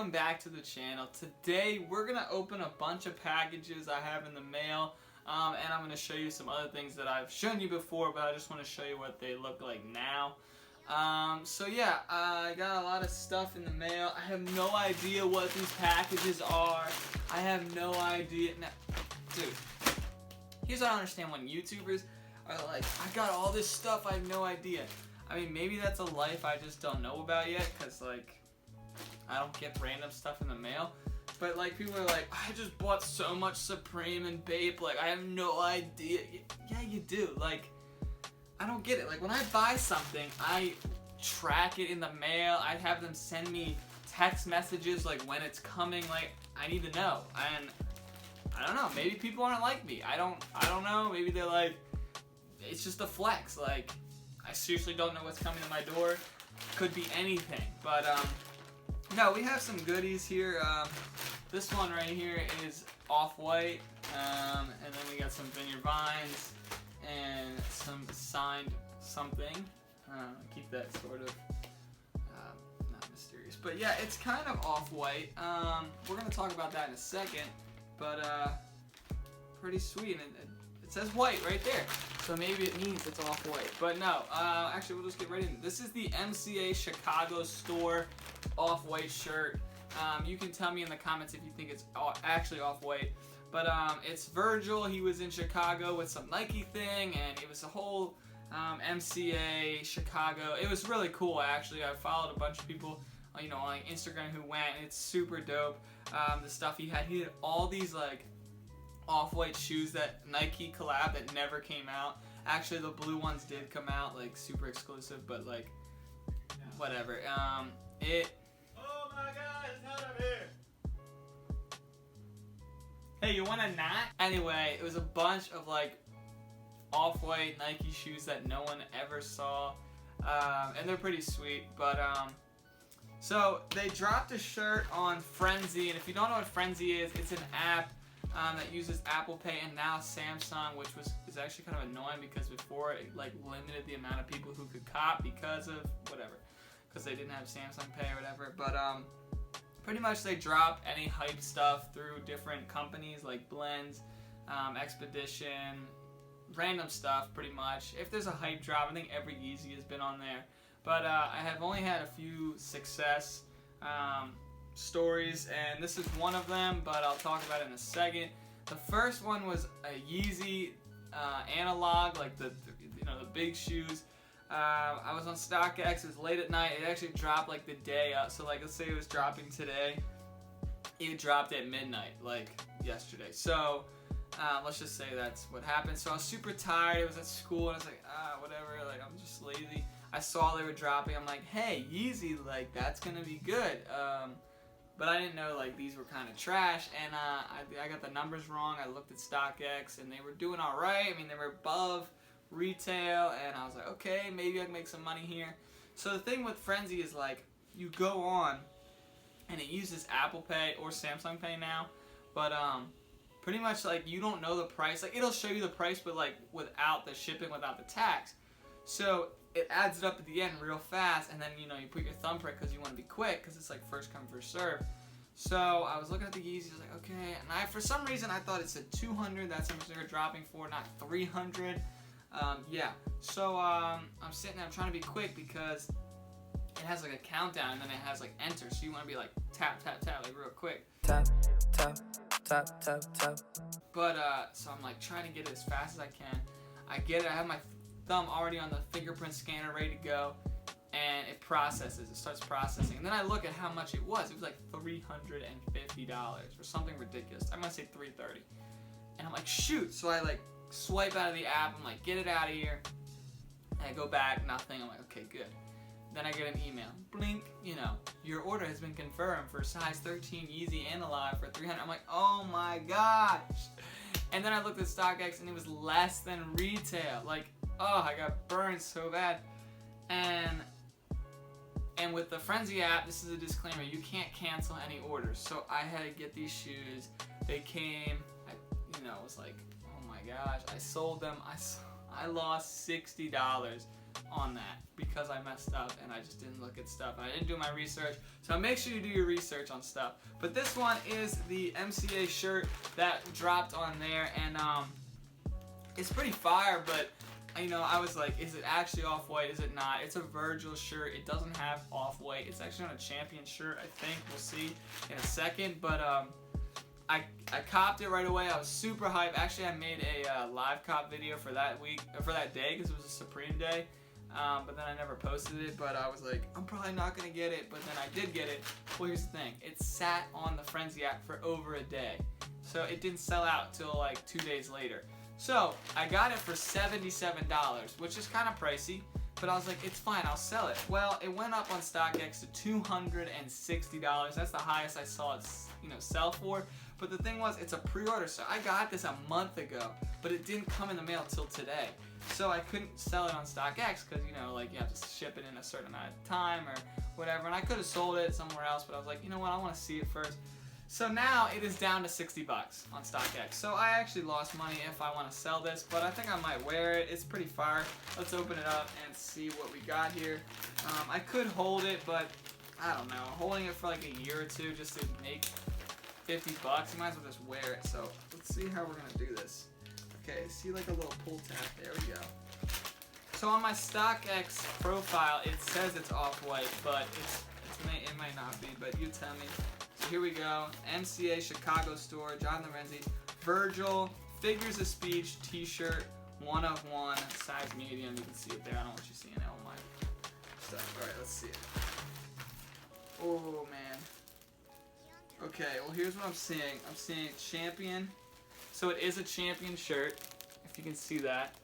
welcome back to the channel. Today we're gonna open a bunch of packages I have in the mail, and I'm gonna show you some other things that I've shown you before, but I just want to show you what they look like now. So yeah, I got a lot of stuff in the mail. I have no idea what these packages are. I have no idea. Now, dude, here's what I don't understand when YouTubers are like, I got all this stuff, I have no idea. I mean, maybe that's a life I just don't know about yet, because like, I don't get random stuff in the mail. But like, people are like, I just bought so much Supreme and Bape, like I have no idea. Yeah, you do. Like, I don't get it. Like, when I buy something, I track it in the mail. I have them send me text messages like when it's coming. Like, I need to know. And I don't know, maybe people aren't like me. I don't know. Maybe they're like, it's just a flex. Like, I seriously don't know what's coming to my door. Could be anything. But no, we have some goodies here. This one right here is Off-White, and then we got some Vineyard Vines and some signed something. Keep that sort of not mysterious, but yeah, it's kind of Off-White. We're gonna talk about that in a second, but pretty sweet. And it says white right there, so maybe it means it's Off-White. But no, actually, we'll just get right into it. This is the MCA Chicago store Off-White shirt. You can tell me in the comments if you think it's actually Off-White. But it's Virgil. He was in Chicago with some Nike thing, and it was a whole MCA Chicago. It was really cool, actually. I followed a bunch of people, you know, on Instagram who went, and it's super dope. The stuff he had all these like Off-White shoes that Nike collab that never came out. Actually, the blue ones did come out, like super exclusive, but like whatever. Oh my God, it's hot up here. Hey, you want a knot? Anyway, it was a bunch of like Off-White Nike shoes that no one ever saw, and they're pretty sweet. But so they dropped a shirt on Frenzy, and if you don't know what Frenzy is, it's an app that uses Apple Pay and now Samsung, which is actually kind of annoying because before it like limited the amount of people who could cop because of whatever, because they didn't have Samsung Pay or whatever. But pretty much they drop any hype stuff through different companies like Blends, Expedition, random stuff pretty much. If there's a hype drop, I think every Yeezy has been on there. But I have only had a few success stories, and this is one of them, but I'll talk about it in a second. The first one was a Yeezy analog, like the big shoes. I was on StockX. It was late at night. It actually dropped like the day up. So like, let's say it was dropping today. It dropped at midnight, like yesterday. So let's just say that's what happened. So I was super tired. It was at school, and I was like, whatever. Like, I'm just lazy. I saw they were dropping. I'm like, hey, Yeezy, like that's gonna be good. But I didn't know like these were kind of trash, and I got the numbers wrong. I looked at StockX, and they were doing all right. I mean, they were above retail, and I was like, okay, maybe I can make some money here. So the thing with Frenzy is like, you go on and it uses Apple Pay or Samsung Pay now, but pretty much like you don't know the price. Like, it'll show you the price, but like without the shipping, without the tax. So it adds it up at the end real fast, and then you put your thumbprint because you want to be quick, because it's like first come first serve. So I was looking at the Yeezys, like, okay, and for some reason I thought it said 200. That's how much they were dropping for, not 300. Yeah, so I'm sitting there, I'm trying to be quick because it has like a countdown, and then it has like enter, so you want to be like tap, tap, tap, like real quick. Tap, tap, tap, tap, tap. But, so I'm like trying to get it as fast as I can. I get it, I have my thumb already on the fingerprint scanner ready to go, and it starts processing. And then I look at how much it was like $350 or something ridiculous. I'm gonna say $330. And I'm like, shoot, so I like swipe out of the app. I'm like, get it out of here. And I go back, nothing. I'm like, okay, good. Then I get an email. Blink, your order has been confirmed for size 13 Yeezy Analog for $300. I'm like, oh my gosh. And then I looked at StockX, and it was less than retail. Like, oh, I got burned so bad. And with the Frenzy app, this is a disclaimer, you can't cancel any orders. So I had to get these shoes. They came, it was like, oh my gosh, I sold them. I lost $60 on that because I messed up and I just didn't look at stuff and I didn't do my research. So make sure you do your research on stuff. But this one is the MCA shirt that dropped on there, and it's pretty fire, but you know, I was like, is it actually off-white? Is it not? It's a Virgil shirt. It doesn't have off-white. It's actually on a Champion shirt, I think. We'll see in a second. But I copped it right away. I was super hyped. Actually, I made a live cop video for that week, for that day, because it was a Supreme day. But then I never posted it. But I was like, I'm probably not gonna get it. But then I did get it. Well, here's the thing. It sat on the Frenzy app for over a day, so it didn't sell out till like 2 days later. So I got it for $77, which is kind of pricey, but I was like, it's fine, I'll sell it. Well, it went up on StockX to $260. That's the highest I saw it, you know, sell for. But the thing was, it's a pre-order, so I got this a month ago, but it didn't come in the mail till today. So I couldn't sell it on StockX because, you know, like you have to ship it in a certain amount of time or whatever. And I could have sold it somewhere else, but I was like, you know what, I want to see it first. So now it is down to $60 on StockX. So I actually lost money if I want to sell this, but I think I might wear it. It's pretty fire. Let's open it up and see what we got here. I could hold it, but I don't know. Holding it for like a year or two just to make $50, you might as well just wear it. So let's see how we're gonna do this. Okay, see like a little pull tab. There we go. So on my StockX profile, it says it's off-white, but it might not be. But you tell me. So here we go, MCA Chicago store, John Lorenzi, Virgil, Figures of Speech t-shirt, 1 of 1, size medium. You can see it there. I don't want you seeing all my stuff. All right, let's see it. Oh man. Okay, well here's what I'm seeing. I'm seeing Champion. So it is a Champion shirt, if you can see that.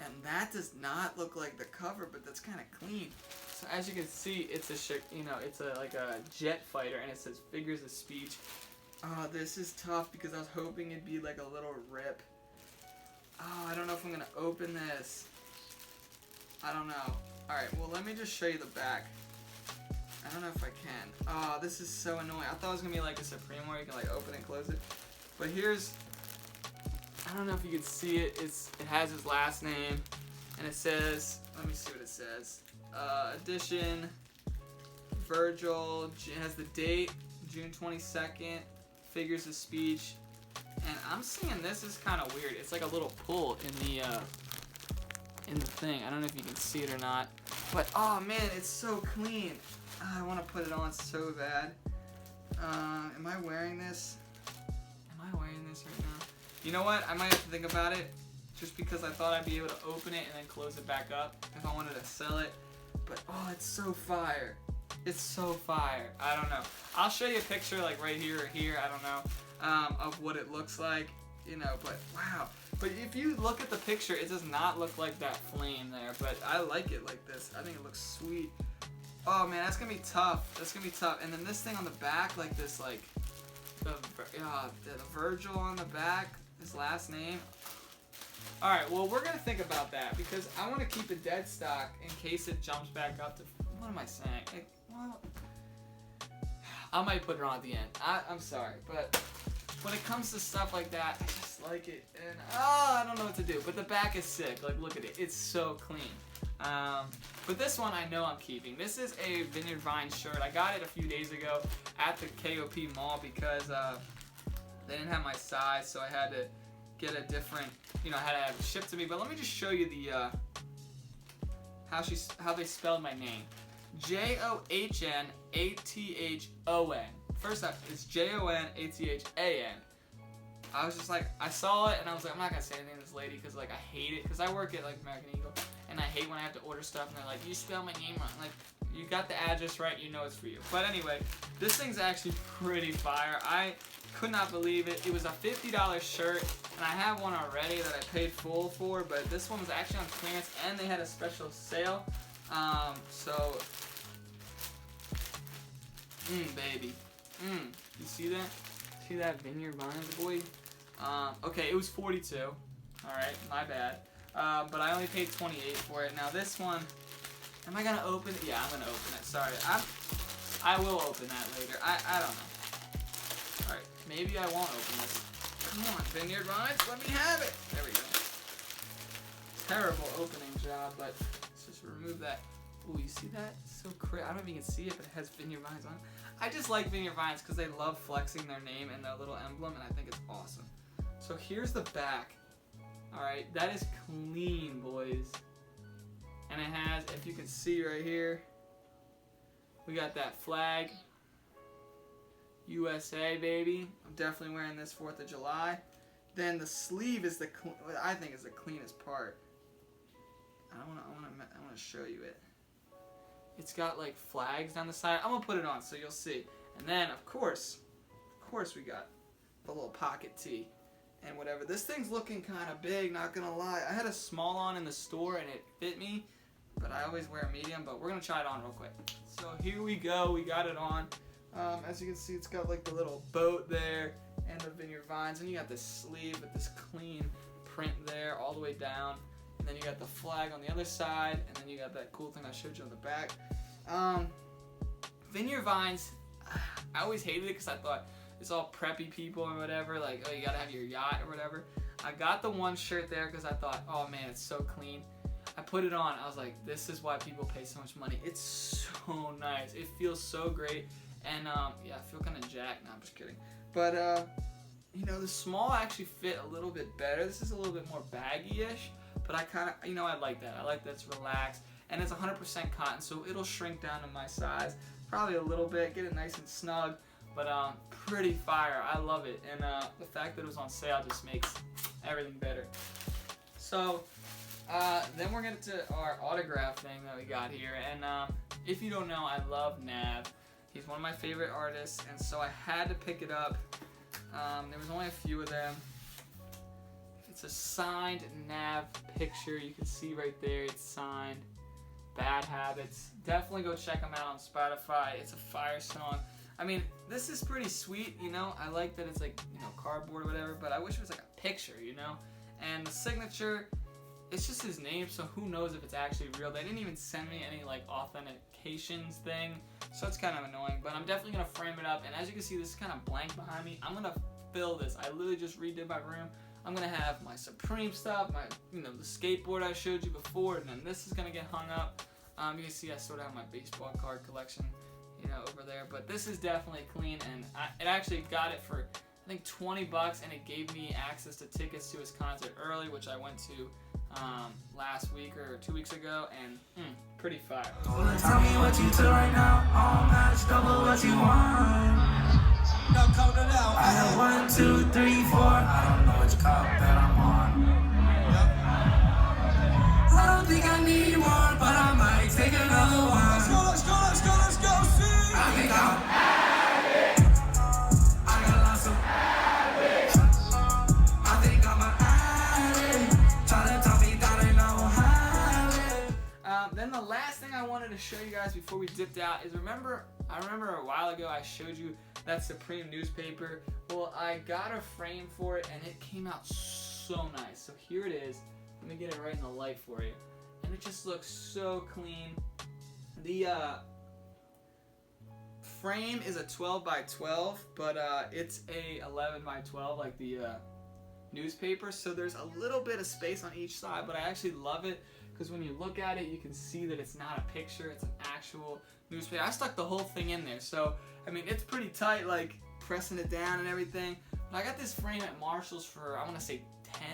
And that does not look like the cover, but that's kind of clean. So as you can see, it's a shirt, you know, it's like a jet fighter, and it says Figures of Speech. Oh, this is tough because I was hoping it'd be like a little rip. Oh, I don't know if I'm gonna open this. I don't know. All right, well let me just show you the back. I don't know if I can. Oh, this is so annoying. I thought it was gonna be like a Supreme where you can like open and close it. But here's, I don't know if you can see it. It has his last name, and it says, let me see what it says. Edition, Virgil, it has the date, June 22nd, Figures of Speech, and I'm seeing this is kind of weird. It's like a little pull in the thing. I don't know if you can see it or not, but oh man, it's so clean. I want to put it on so bad. Am I wearing this? Am I wearing this right now? You know what? I might have to think about it, just because I thought I'd be able to open it and then close it back up if I wanted to sell it. But oh, it's so fire. It's so fire. I don't know. I'll show you a picture like right here or here, I don't know, of what it looks like, you know, but wow. But if you look at the picture, it does not look like that flame there, but I like it like this. I think it looks sweet. Oh man, that's gonna be tough. That's gonna be tough. And then this thing on the back, like this, like the Virgil on the back, his last name. All right, well we're gonna think about that because I want to keep it dead stock in case it jumps back up to. What am I saying? Well, I might put it on at the end. I'm sorry, but when it comes to stuff like that, I just like it, and I don't know what to do. But the back is sick. Like, look at it. It's so clean. But this one I know I'm keeping. This is a Vineyard Vine shirt. I got it a few days ago at the KOP mall because they didn't have my size, so I had to get a different, you know, I had to have it shipped to me. But let me just show you the how they spelled my name. Johnathon. First up, it's Jonathan. I was just like, I saw it and I was like, I'm not gonna say anything to this lady because like I hate it, because I work at like American Eagle and I hate when I have to order stuff and they're like, you spell my name wrong. Like, you got the address right, you know it's for you. But anyway, this thing's actually pretty fire. I could not believe it. It was a $50 shirt, and I have one already that I paid full for, but this one was actually on clearance and they had a special sale. So, baby. You see that? See that Vineyard Vines, boy? Okay, it was 42. Alright, my bad. But I only paid 28 for it. Now this one, am I gonna open it? Yeah, I'm gonna open it. Sorry, I will open that later. I don't know. Alright, maybe I won't open this. Come on, Vineyard Vines, let me have it. There we go. terrible opening job, but let's just remove that. Ooh, you see that? It's so crazy. I don't know if you can see it, but it has Vineyard Vines on it. I just like Vineyard Vines because they love flexing their name and their little emblem, and I think it's awesome. So here's the back. Alright, that is clean, boys. And it has, if you can see right here, we got that flag. USA, baby. I'm definitely wearing this 4th of July. Then the sleeve is what I think is the cleanest part. I want to show you it. It's got like flags down the side. I'm gonna put it on so you'll see. And then of course we got the little pocket tee and whatever. This thing's looking kind of big, not gonna lie. I had a small on in the store and it fit me, but I always wear a medium. But we're gonna try it on real quick. So here we go. We got it on. As you can see, it's got like the little boat there and the Vineyard Vines, and you got this sleeve with this clean print there all the way down. And then you got the flag on the other side, and then you got that cool thing I showed you on the back. Vineyard Vines, I always hated it because I thought it's all preppy people or whatever, like, oh, you gotta have your yacht or whatever. I got the one shirt there because I thought, oh man, it's so clean. I put it on, I was like, this is why people pay so much money. It's so nice. It feels so great. And yeah, I feel kind of jacked. No, I'm just kidding. But you know, the small actually fit a little bit better. This is a little bit more baggy-ish. But I kind of, you know, I like that. I like that it's relaxed. And it's 100% cotton, so it'll shrink down to my size. Probably a little bit, get it nice and snug. But pretty fire. I love it. And the fact that it was on sale just makes everything better. So then we're getting to our autograph thing that we got here. And if you don't know, I love Nav. He's one of my favorite artists, and so I had to pick it up. There was only a few of them. It's a signed Nav picture. You can see right there, it's signed. Bad Habits. Definitely go check them out on Spotify. It's a fire song. I mean, this is pretty sweet, you know. I like that it's like, you know, cardboard or whatever, but I wish it was like a picture, you know. And the signature, it's just his name, so who knows if it's actually real. They didn't even send me any like authentications thing, so it's kind of annoying. But I'm definitely gonna frame it up, and as you can see, this is kind of blank behind me. I'm gonna fill this. I literally just redid my room. I'm gonna have my Supreme stuff, my, you know, the skateboard I showed you before, and then this is gonna get hung up. You can see I sort of have my baseball card collection, you know, over there. But this is definitely clean, and it actually got it for I think $20, and it gave me access to tickets to his concert early, which I went to last week or 2 weeks ago, and pretty fire. Tell me what you do right now, all match, double what you want. Now count it out. I have 1, 2, 3, 4. I don't know which cup that I'm on. I don't think I need more, but I might take another one. Let's go, let's go, let's go, let's go, see. I think I'm habit. I got lots of habits. I think I'm an addict. Try to tell me that I know habit. Then the last thing I wanted to show you guys before we dipped out is I remember a while ago I showed you that Supreme newspaper. Well, I got a frame for it, and it came out so nice. So here it is. Let me get it right in the light for you. And it just looks so clean. The frame is a 12 by 12, but it's a 11 by 12 like the newspaper. So there's a little bit of space on each side, but I actually love it because when you look at it, you can see that it's not a picture, it's an actual newspaper. I stuck the whole thing in there, so I mean, it's pretty tight, like pressing it down and everything. But I got this frame at Marshall's for, I want to say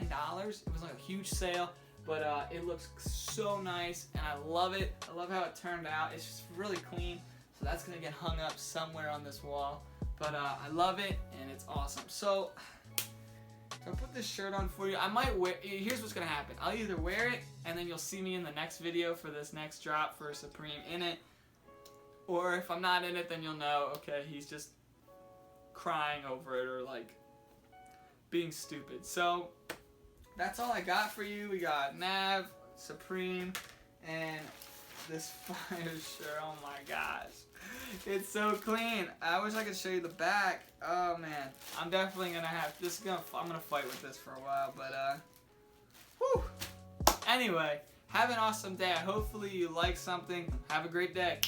$10. It was like a huge sale, but it looks so nice, and I love it. I love how it turned out. It's just really clean, so that's gonna get hung up somewhere on this wall. But I love it, and it's awesome. So I'll put this shirt on for you. I might wear, here's what's gonna happen. I'll either wear it, and then you'll see me in the next video for this next drop for Supreme in it. Or if I'm not in it, then you'll know, okay, he's just crying over it or like being stupid. So that's all I got for you. We got Nav, Supreme, and this fire shirt. Oh my gosh. It's so clean. I wish I could show you the back. Oh man. I'm definitely gonna have I'm gonna fight with this for a while, but whew. Anyway, have an awesome day. Hopefully you like something. Have a great day.